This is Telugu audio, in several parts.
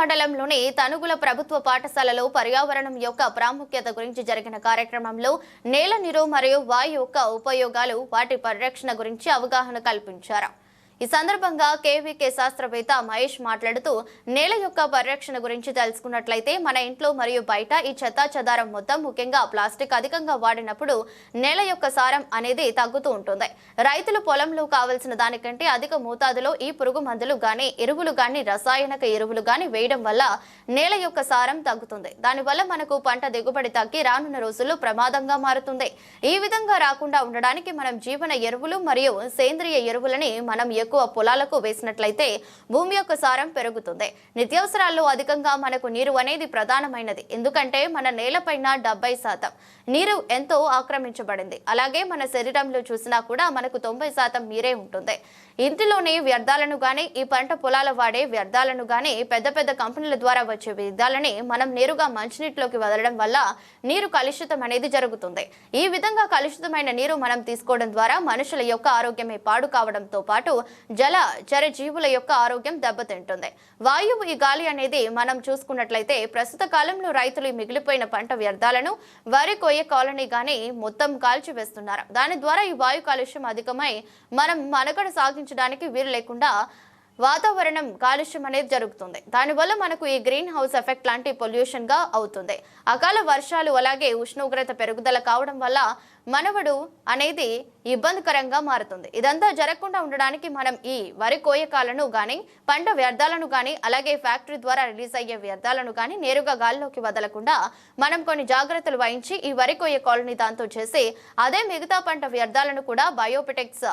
మండలంలోని తనుగుల ప్రభుత్వ పాఠశాలలో పర్యావరణం యొక్క ప్రాముఖ్యత గురించి జరిగిన కార్యక్రమంలో నేల నీరు మరియు వాయు యొక్క ఉపయోగాలు వాటి పరిరక్షణ గురించి అవగాహన కల్పించారు. ఈ సందర్భంగా కేవీకే శాస్త్రవేత్త మహేష్ మాట్లాడుతూ నేల యొక్క పరిరక్షణ గురించి తెలుసుకున్నట్లయితే మన ఇంట్లో మరియు బయట ఈ చెత్తాచెదారం మొత్తం ముఖ్యంగా ప్లాస్టిక్ అధికంగా వాడినప్పుడు నేల యొక్క సారం అనేది తగ్గుతూ ఉంటుంది. రైతులు పొలంలో కావలసిన దానికంటే అధిక మోతాదులో ఈ పురుగు మందులు గాని ఎరువులు గాని రసాయనిక ఎరువులు గాని వేయడం వల్ల నేల యొక్క సారం తగ్గుతుంది. దానివల్ల మనకు పంట దిగుబడి తగ్గి రానున్న రోజుల్లో ప్రమాదంగా మారుతుంది. ఈ విధంగా రాకుండా ఉండడానికి మనం జీవన ఎరువులు మరియు సేంద్రియ ఎరువులని మనం ఎక్కువ పొలాలకు వేసినట్లయితే భూమి యొక్క సారం పెరుగుతుంది. నిత్యావసరాల్లో అధికంగా మనకు నీరు అనేది ప్రధానమైనది. ఎందుకంటే మన నేలపైన 70% నీరు ఎంతో ఆక్రమించబడింది. అలాగే మన శరీరంలో చూసినా కూడా మనకు 90% నీరే ఉంటుంది. ఇంటిలోని వ్యర్థాలను గాని ఈ పంట పొలాల వాడే వ్యర్థాలను గాని పెద్ద పెద్ద కంపెనీల ద్వారా వచ్చే వ్యర్థాలని మనం నేరుగా మంచినీటిలోకి వదలడం వల్ల నీరు కలుషితం అనేది జరుగుతుంది. ఈ విధంగా కలుషితమైన నీరు మనం తీసుకోవడం ద్వారా మనుషుల యొక్క ఆరోగ్యమే పాడు కావడంతో పాటు జల చర జీవుల యొక్క ఆరోగ్యం దెబ్బతింటుంది. వాయువు ఈ గాలి అనేది మనం చూసుకున్నట్లయితే ప్రస్తుత కాలంలో రైతులు మిగిలిపోయిన పంట వ్యర్థాలను వరి కొయ్య కాలనీ గాని మొత్తం కాల్చివేస్తున్నారు. దాని ద్వారా ఈ వాయు కాలుష్యం అధికమై మనం మనుగడ సాగించడానికి వీలు లేకుండా వాతావరణం కాలుష్యం అనేది జరుగుతుంది. దానివల్ల మనకు ఈ గ్రీన్ హౌస్ ఎఫెక్ట్ లాంటి పొల్యూషన్ గా అవుతుంది. అకాల వర్షాలు అలాగే ఉష్ణోగ్రత పెరుగుదల కావడం వల్ల మనవడు అనేది ఇబ్బందికరంగా మారుతుంది. ఇదంతా జరగకుండా ఉండడానికి మనం ఈ వరి కోయకాలను గాని పంట వ్యర్థాలను గాని అలాగే ఫ్యాక్టరీ ద్వారా రిలీజ్ అయ్యే వ్యర్థాలను గాని నేరుగా గాల్లోకి వదలకుండా మనం కొన్ని జాగ్రత్తలు వహించి ఈ వరి కోయ కాలనీ దాంతో చేసి అదే మిగతా పంట వ్యర్థాలను కూడా బయోపిటెక్స్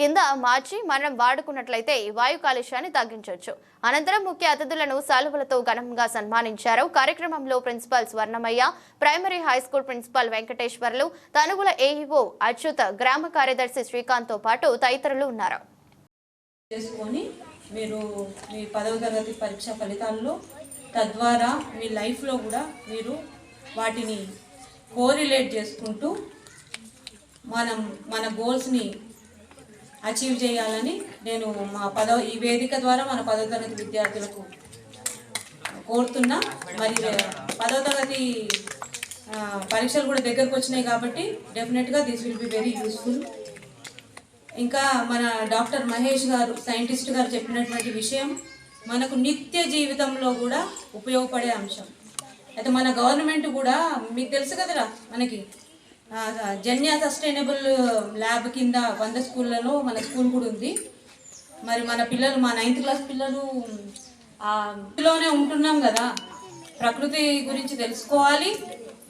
కింద మార్చి మనం వాడుకున్నట్లయితే ఈ వాయు కాలుష్యాన్ని తగ్గించవచ్చు. అనంతరం ముఖ్య అతిథులను శాలువలతో ఘనంగా సన్మానించారు. కార్యక్రమంలో principal Swarnamayya, primary high school principal Venkateswarlu, Tanugula AEO Achyut, గ్రామ కార్యదర్శి శ్రీకాంత్ తో పాటు తదితరులు ఉన్నారు. మీరు మీ 10వ తరగతి పరీక్ష ఫలితాల్లో తద్వారా మీ లైఫ్లో కూడా మీరు వాటిని కోరిలేట్ చేసుకుంటూ మన గోల్స్ని అచీవ్ చేయాలని నేను ఈ వేదిక ద్వారా మన 10వ తరగతి విద్యార్థులకు కోరుతున్నా. మరి 10వ తరగతి పరీక్షలు కూడా దగ్గరకు వచ్చినాయి కాబట్టి డెఫినెట్గా this will be very useful. ఇంకా మన డాక్టర్ మహేష్ గారు సైంటిస్ట్ గారు చెప్పినటువంటి విషయం మనకు నిత్య జీవితంలో కూడా ఉపయోగపడే అంశం. అయితే మన గవర్నమెంట్ కూడా మీకు తెలుసు కదరా, మనకి జన్య సస్టైనబుల్ ల్యాబ్ కింద 100 స్కూళ్ళలో మన స్కూల్ కూడా ఉంది. మరి మన పిల్లలు మా 9th క్లాస్ పిల్లలు లోనే ఉంటున్నాం కదా, ప్రకృతి గురించి తెలుసుకోవాలి.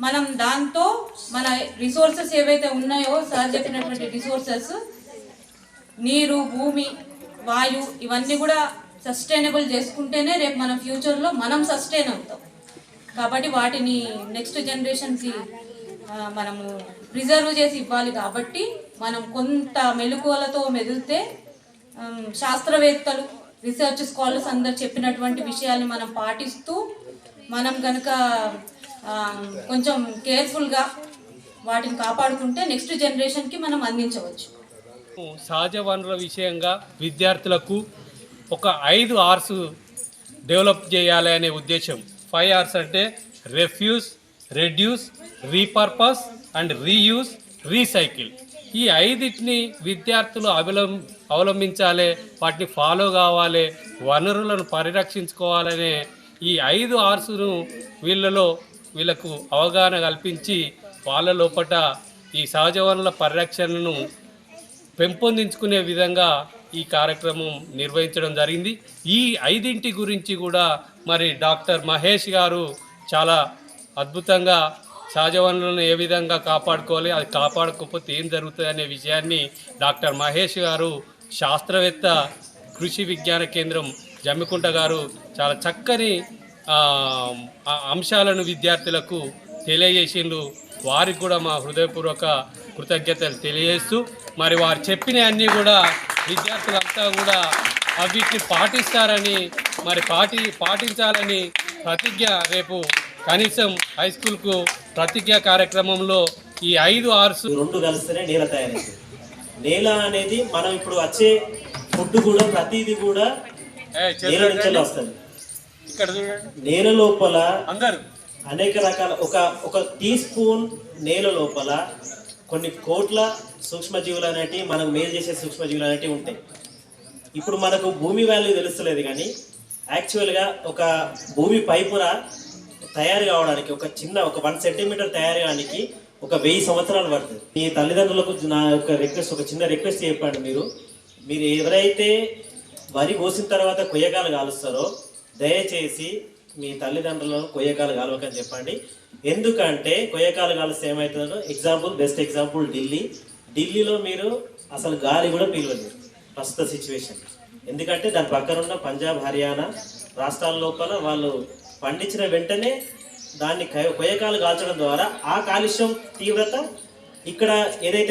మనం దాంతో మన రిసోర్సెస్ ఏవైతే ఉన్నాయో సార్ చెప్పినటువంటి రిసోర్సెస్ నీరు, భూమి, వాయు ఇవన్నీ కూడా సస్టైనబుల్ చేసుకుంటేనే రేపు మన ఫ్యూచర్లో మనం సస్టైన్ అవుతాం. కాబట్టి వాటిని నెక్స్ట్ జనరేషన్కి మనము ప్రిజర్వ్ చేసి ఇవ్వాలి. కాబట్టి మనం కొంత మెలకువలతో మెదిలితే శాస్త్రవేత్తలు, రీసెర్చ్ స్కాలర్స్ అందరు చెప్పినటువంటి విషయాల్ని మనం పాటిస్తూ మనం కనుక కొంచెం కేర్ఫుల్గా వాటిని కాపాడుకుంటే నెక్స్ట్ జనరేషన్కి మనం అందించవచ్చు. సహజ వనరుల విషయంగా విద్యార్థులకు ఒక 5 R's డెవలప్ చేయాలి అనే ఉద్దేశం. 5 R's అంటే refuse, reduce, repurpose and reuse, recycle. ఈ 5టిని విద్యార్థులు అవలంబించాలి, వాటిని ఫాలో కావాలి, వనరులను పరిరక్షించుకోవాలనే ఈ 5 R'స్ను వీళ్ళకు అవగాహన కల్పించి వాళ్ళ లోపల ఈ సహజ వనరుల పరిరక్షణను పెంపొందించుకునే విధంగా ఈ కార్యక్రమం నిర్వహించడం జరిగింది. ఈ 5టి గురించి కూడా మరి డాక్టర్ మహేష్ గారు చాలా అద్భుతంగా సహజ వనరులను ఏ విధంగా కాపాడుకోవాలి, అది కాపాడుకోకపోతే ఏం జరుగుతుంది అనే విషయాన్ని డాక్టర్ మహేష్ గారు, శాస్త్రవేత్త, కృషి విజ్ఞాన కేంద్రం జమ్మికుంట గారు చాలా చక్కని అంశాలను విద్యార్థులకు తెలియజేసిండ్రు. వారికి కూడా మా హృదయపూర్వక కృతజ్ఞతలు తెలియజేస్తూ మరి వారు చెప్పినవన్నీ కూడా విద్యార్థులంతా కూడా వీటిని పాటిస్తారని మరి పాటించాలని ప్రతిజ్ఞ రేపు కనీసం హై స్కూల్కు ప్రతిజ్ఞ కార్యక్రమంలో ఈ 5 R's 2 కలిస్తేనే నేల తయారైంది. నేల అనేది మనం ఇప్పుడు వచ్చే ఫుడ్ కూడా ప్రతిదీ కూడా నేల నుంచి వస్తుంది. ఇక్కడ చూడండి నేల లోపల అందరు అనేక రకాల ఒక టీ స్పూన్ నేల లోపల కొన్ని కోట్ల సూక్ష్మజీవులు అనేటివి మనకు మేలు చేసే సూక్ష్మజీవులు అనేటివి ఉంటాయి. ఇప్పుడు మనకు భూమి వాల్యూ తెలుస్తలేదు, కానీ యాక్చువల్గా ఒక భూమి పైపుర తయారు కావడానికి ఒక 1 సెంటీమీటర్ తయారు కావడానికి 1000 సంవత్సరాలు పడుతుంది. మీ తల్లిదండ్రులకు నా యొక్క రిక్వెస్ట్, ఒక చిన్న రిక్వెస్ట్ చెప్పండి. మీరు ఎవరైతే వరి కోసిన తర్వాత కొయ్యకాలు కాలుస్తారో దయచేసి మీ తల్లిదండ్రులను కొయ్యకాలు కాలవకని చెప్పండి. ఎందుకంటే కొయ్యకాలు కాలుస్తే ఏమవుతుందో బెస్ట్ ఎగ్జాంపుల్ ఢిల్లీలో మీరు అసలు గాలి కూడా పీలవలేదు ప్రస్తుత సిచ్యువేషన్. ఎందుకంటే దాని పక్కన ఉన్న పంజాబ్, హర్యానా రాష్ట్రాల లోపల వాళ్ళు పండించిన వెంటనే దాన్ని కొయ్యకాలు కాల్చడం ద్వారా ఆ కాలుష్యం తీవ్రత ఇక్కడ ఏదైతే